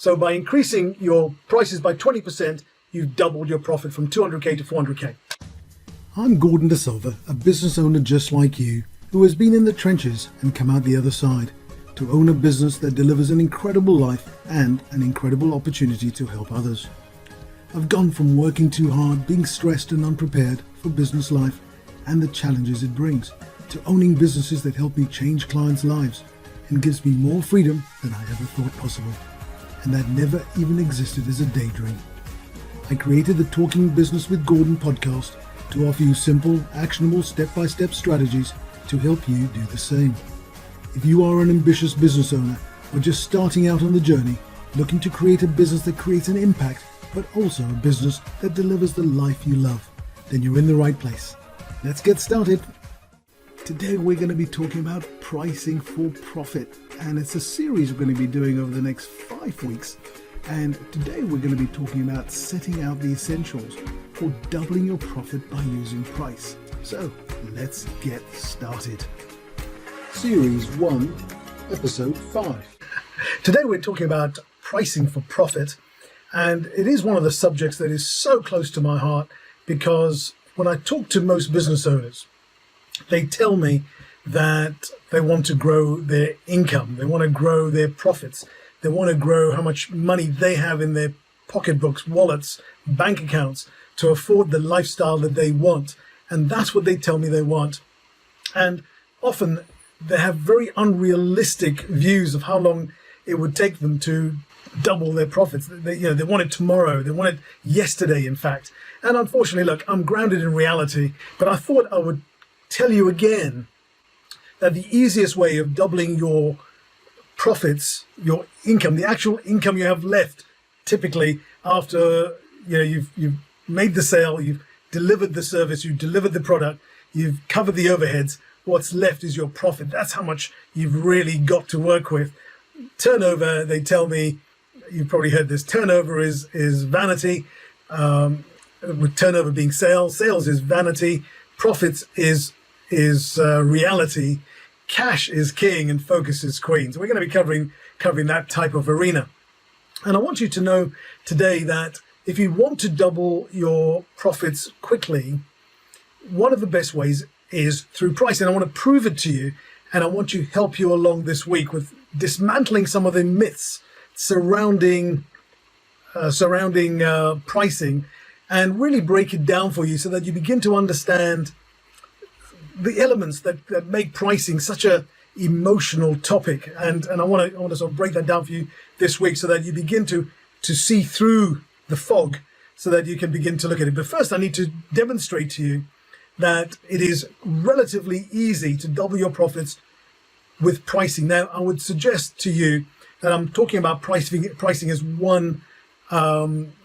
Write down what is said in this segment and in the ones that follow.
So by increasing your prices by 20%, you've doubled your profit from 200K to 400K. I'm Gordon De Silva, a business owner just like you, who has been in the trenches and come out the other side to own a business that delivers an incredible life and an incredible opportunity to help others. I've gone from working too hard, being stressed and unprepared for business life and the challenges it brings, to owning businesses that help me change clients' lives and gives me more freedom than I ever thought possible. And that never even existed as a daydream. I created the Talking Business with Gordon podcast to offer you simple, actionable, step-by-step strategies to help you do the same. If you are an ambitious business owner or just starting out on the journey, looking to create a business that creates an impact, but also a business that delivers the life you love, then you're in the right place. Let's get started. Today we're going to be talking about pricing for profit, and it's a series we're going to be doing over the next 5 weeks. And today we're going to be talking about setting out the essentials for doubling your profit by using price. So let's get started. Series 1, Episode 5. Today we're talking about pricing for profit, and it is one of the subjects that is so close to my heart because when I talk to most business owners, they tell me that they want to grow their income, they want to grow their profits, they want to grow how much money they have in their pocketbooks, wallets, bank accounts to afford the lifestyle that they want. And that's what they tell me they want. And often they have very unrealistic views of how long it would take them to double their profits. They want it tomorrow. They want it yesterday, in fact. And unfortunately, look, I'm grounded in reality, but I thought I would tell you again that the easiest way of doubling your profits, your income, the actual income you have left, typically after you've made the sale, you've delivered the service, you've delivered the product, you've covered the overheads, what's left is your profit. That's how much you've really got to work with. Turnover, they tell me, you've probably heard this, turnover is vanity, with turnover being sales is vanity, profits is reality, cash is king, and focus is queen. So we're going to be covering that type of arena. And I want you to know today that if you want to double your profits quickly, one of the best ways is through pricing. I want to prove it to you, and I want to help you along this week with dismantling some of the myths surrounding pricing, and really break it down for you so that you begin to understand the elements that make pricing such a emotional topic. And I want to sort of break that down for you this week so that you begin to see through the fog so that you can begin to look at it. But first I need to demonstrate to you that it is relatively easy to double your profits with pricing. Now, I would suggest to you that I'm talking about pricing as one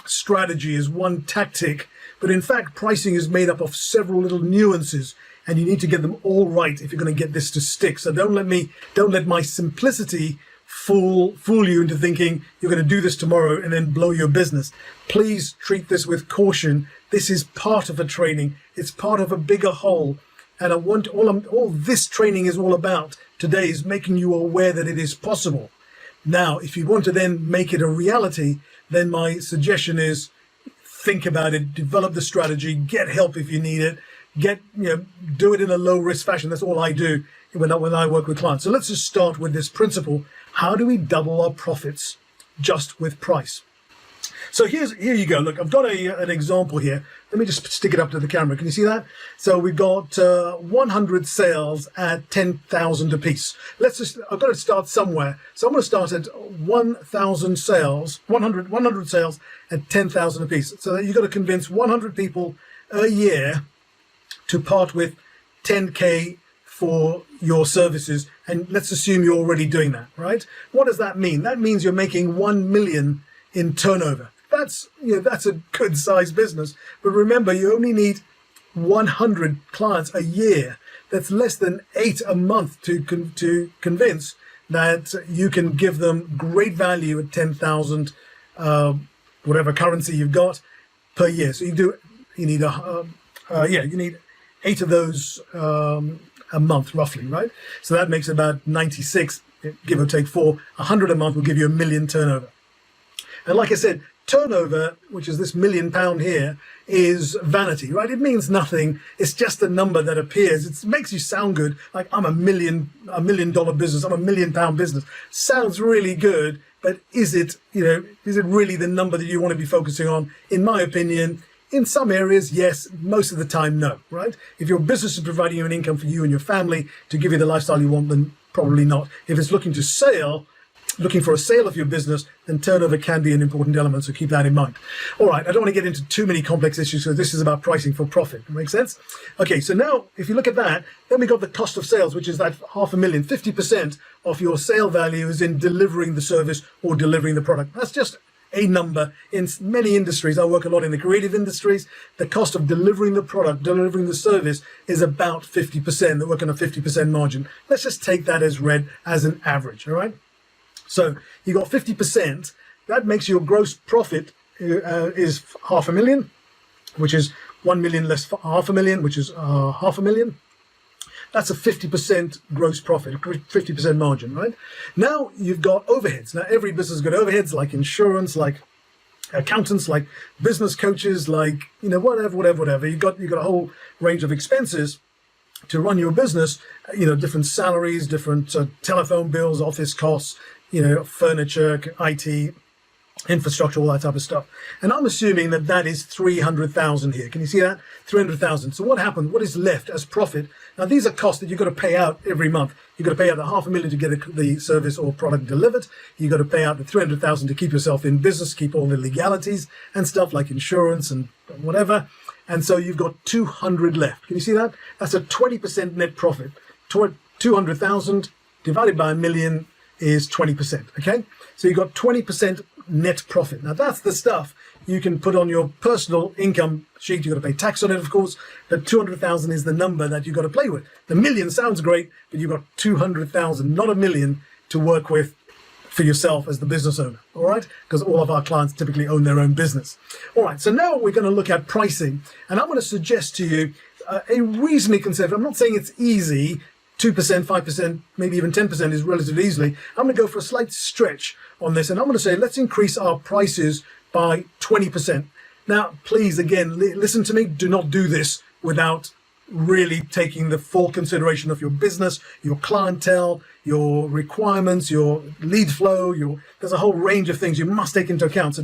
strategy, as one tactic, but in fact pricing is made up of several little nuances, and you need to get them all right if you're going to get this to stick. So don't let my simplicity fool you into thinking you're going to do this tomorrow and then blow your business. Please treat this with caution. This is part of a training. It's part of a bigger whole. And I want all this training is all about today is making you aware that it is possible. Now, if you want to then make it a reality, then my suggestion is think about it, develop the strategy, get help if you need it, do it in a low risk fashion. That's all I do when I work with clients. So let's just start with this principle. How do we double our profits just with price? So here you go. Look, I've got an example here. Let me just stick it up to the camera. Can you see that? So we've got 100 sales at 10,000 a piece. I've got to start somewhere. So I'm going to start at 1,000 sales, 100 sales at 10,000 a piece. So that you've got to convince 100 people a year to part with 10K for your services. And let's assume you're already doing that, right? What does that mean? That means you're making 1 million in turnover. That's a good sized business. But remember, you only need 100 clients a year. That's less than 8 a month to convince that you can give them great value at 10,000, whatever currency you've got per year. So you need 8 of those a month, roughly, right? So that makes about 96, give or take 4. 100 a month will give you 1 million turnover. And like I said, turnover, which is this £1 million here, is vanity, right? It means nothing. It's just a number that appears. It makes you sound good, like I'm $1 million business, I'm £1 million business. Sounds really good, but is it really the number that you want to be focusing on? In my opinion, in some areas, yes. Most of the time, no, right? If your business is providing you an income for you and your family to give you the lifestyle you want, then probably not. If it's looking for a sale of your business, then turnover can be an important element, so keep that in mind. All right, I don't want to get into too many complex issues, so this is about pricing for profit. Make sense? Okay, so now if you look at that, then we got the cost of sales, which is that $500,000. 50% of your sale value is in delivering the service or delivering the product. That's just a number. In many industries, I work a lot in the creative industries, the cost of delivering the product, delivering the service is about 50%. They work on a 50% margin. Let's just take that as read as an average, all right? So you got 50%, that makes your gross profit is $500,000, which is 1 million less $500,000, which is $500,000. That's a 50% gross profit, 50% margin, right? Now you've got overheads. Now every business has got overheads like insurance, like accountants, like business coaches, like, whatever. You've got a whole range of expenses to run your business, different salaries, different telephone bills, office costs, furniture, IT, infrastructure, all that type of stuff. And I'm assuming that is 300,000 here. Can you see that? 300,000. So what happened? What is left as profit? Now these are costs that you've got to pay out every month. You've got to pay out the $500,000 to get the service or product delivered. You've got to pay out the 300,000 to keep yourself in business, keep all the legalities and stuff like insurance and whatever. And so you've got 200 left. Can you see that? That's a 20% net profit. 200,000 divided by $1 million is 20%. Okay, so you've got 20% net profit. Now that's the stuff you can put on your personal income sheet. You've got to pay tax on it, of course, but 200,000 is the number that you've got to play with. The million sounds great, but you've got 200,000, not $1 million, to work with for yourself as the business owner. All right, because all of our clients typically own their own business. All right, so now we're going to look at pricing, and I'm going to suggest to you a reasonably conservative. I'm not saying it's easy. 2%, 5%, maybe even 10% is relatively easily. I'm going to go for a slight stretch on this, and I'm going to say let's increase our prices by 20%. Now, please, again, listen to me. Do not do this without really taking the full consideration of your business, your clientele, your requirements, your lead flow. There's a whole range of things you must take into account. So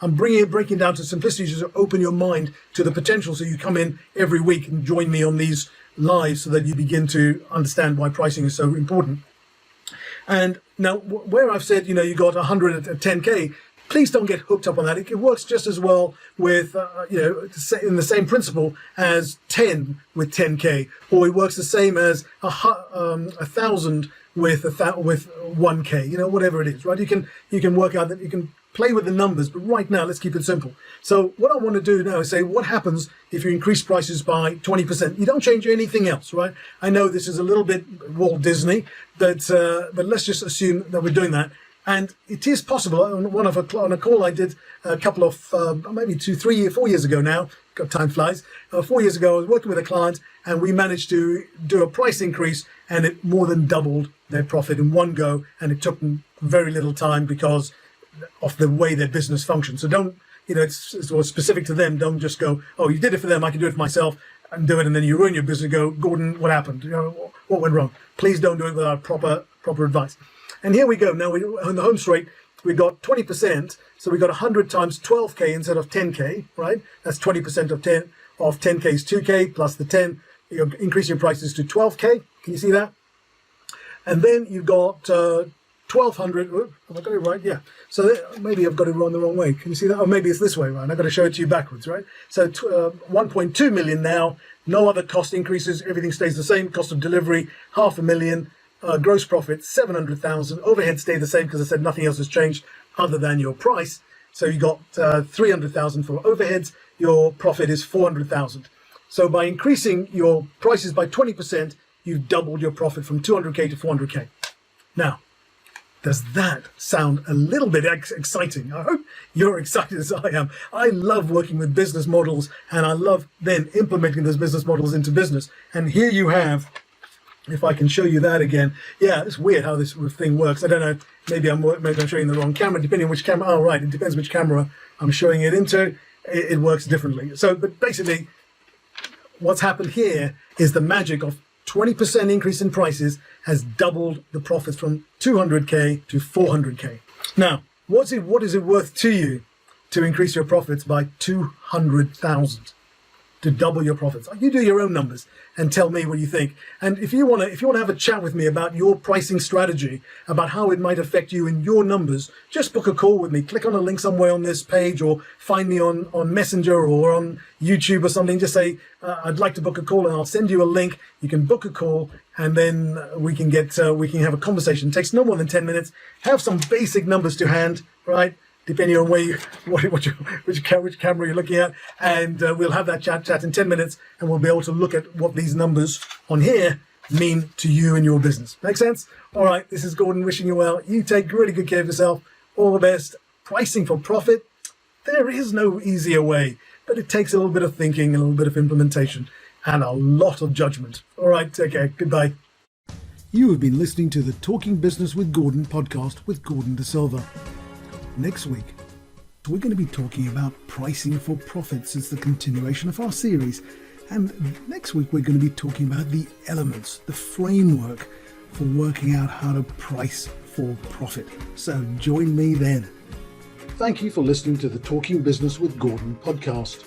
I'm breaking down to simplicity just to open your mind to the potential, so you come in every week and join me on these live so that you begin to understand why pricing is so important. And now where I've said, you got 100 at 10K, please don't get hooked up on that. It works just as well with, in the same principle as 10 with 10K, or it works the same as 1,000 with 1K, whatever it is, right? You can work out that you can play with the numbers, but right now let's keep it simple. So what I want to do now is say, what happens if you increase prices by 20%? You don't change anything else, right? I know this is a little bit Walt Disney, but let's just assume that we're doing that. And it is possible. On a call I did a couple of maybe 4 years ago now. Time flies. 4 years ago, I was working with a client, and we managed to do a price increase, and it more than doubled their profit in one go. And it took them very little time because of the way their business functions. So don't, it's sort of specific to them. Don't just go, oh, you did it for them, I can do it for myself, and do it, and then you ruin your business. Go, Gordon, what happened? What went wrong? Please don't do it without proper advice. And here we go. Now on the home straight, we got 20%. So we got 100 times 12K instead of 10K, right? That's 20% of 10K is 2K plus the 10. You're increasing your prices to 12K. Can you see that? And then you've got 1,200. Have I got it right? Yeah. So maybe I've got it wrong the wrong way. Can you see that? Or maybe it's this way, right? I've got to show it to you backwards, right? So 1.2 million now. No other cost increases. Everything stays the same. Cost of delivery, $500,000. Gross profit, 700,000. Overhead stay the same because I said nothing else has changed other than your price. So you got 300,000 for overheads. Your profit is 400,000. So by increasing your prices by 20%, you've doubled your profit from 200K to 400K. Now, does that sound a little bit exciting? I hope you're excited as I am. I love working with business models, and I love then implementing those business models into business. And here you have, if I can show you that again. Yeah, it's weird how this thing works. I don't know maybe I'm showing the wrong camera, depending on which camera. Oh, right, it depends which camera I'm showing it into. It works differently. So, but basically, what's happened here is the magic of 20% increase in prices has doubled the profits from 200K to 400K. Now, what is it worth to you to increase your profits by 200,000? To double your profits? You do your own numbers and tell me what you think. And if you want to have a chat with me about your pricing strategy, about how it might affect you in your numbers, just book a call with me. Click on a link somewhere on this page, or find me on Messenger or on YouTube or something. Just say, I'd like to book a call, and I'll send you a link. You can book a call, and then we can have a conversation. It takes no more than 10 minutes. Have some basic numbers to hand, right? Depending on which camera you're looking at, and we'll have that chat in 10 minutes, and we'll be able to look at what these numbers on here mean to you and your business. Make sense? All right, this is Gordon wishing you well. You take really good care of yourself. All the best. Pricing for profit, there is no easier way, but it takes a little bit of thinking, a little bit of implementation, and a lot of judgment. All right, take care. Goodbye. You have been listening to the Talking Business with Gordon podcast with Gordon De Silva. Next week, we're going to be talking about pricing for profits as the continuation of our series. And next week, we're going to be talking about the elements, the framework for working out how to price for profit. So join me then. Thank you for listening to the Talking Business with Gordon podcast.